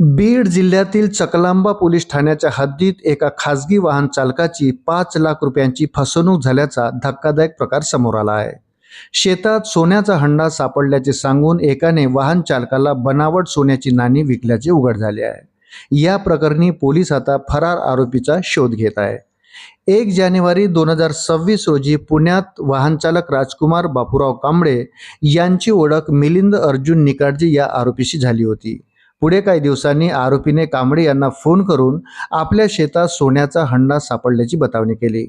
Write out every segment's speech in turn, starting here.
बीड जिल्ह्यातील चकलांबा पोलीस ठाण्याच्या हद्दीत एका खासगी वाहन चालकाची 5 लाख रुपयांची फसवणूक झाल्याचा धक्कादायक प्रकार समोर आला आहे। शेतात सोन्याचा हंडा सापडल्याचे सांगून एकाने वाहन चालकाला बनावट सोन्याची नाणी विकल्याचे उघड झाले आहे। या प्रकरणी पोलीस आता फरार आरोपीचा शोध घेत आहे। 1 जानेवारी 2026 रोजी पुण्यात वाहन चालक राजकुमार बापूराव कांबळे यांची ओळख मिलिंद अर्जुन निकाडजे या आरोपीशी झाली होती। पुढे काही दिवसांनी आरोपीने कांबळे यांना फोन करून आपल्या शेतात सोन्याचा हंडा सापडल्याची बतावणी केली।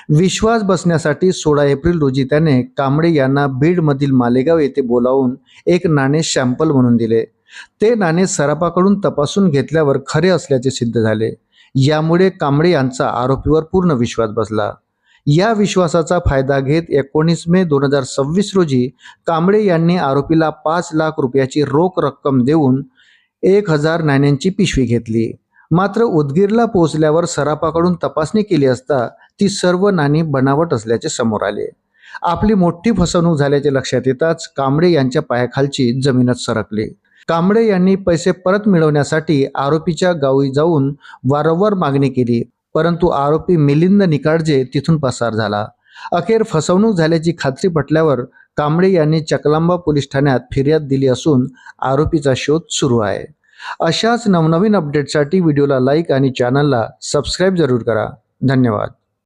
विश्वास बसण्यासाठी 16 एप्रिल रोजी त्याने कांबळे यांना बीडमधील मालेगाव येथे बोलावून एक नाणे सॅम्पल म्हणून दिले। ते नाणे सराफाकडून तपासून घेतल्यावर खरे असल्याचे सिद्ध झाले। यामुळे कांबळे यांचा आरोपीवर पूर्ण विश्वास बसला। या विश्वासाचा फायदा घेत 19 मे 2026 रोजी कांबळे यांनी आरोपीला 5 लाख रुपयाची रोख रक्कम देऊन 1000 नाण्यांची पिशवी घेतली। मात्र उदगीरला पोहोचल्यावर सराफाकडून तपासणी केली असता ती सर्व नाणी बनावट असल्याचे समोर आले। आपली मोठी फसवणूक झाल्याचे लक्षात येताच कांबळे यांच्या पायाखालची जमीनच सरकली। कांबळे यांनी पैसे परत मिळवण्यासाठी आरोपीच्या गावी जाऊन वारंवार मागणी केली, परंतु आरोपी मिलिंद निकाडजे तिथून पसार झाला। अखेर फसवणूक झाल्याची खात्री पटल्यावर कांबळे यांनी चकलांबा पोलीस ठाण्यात फिर्याद दिली असून आरोपीचा शोध सुरू आहे। अशाच नवनवीन अपडेटसाठी व्हिडिओला लाईक आणि चॅनलला सबस्क्राईब जरूर करा। धन्यवाद।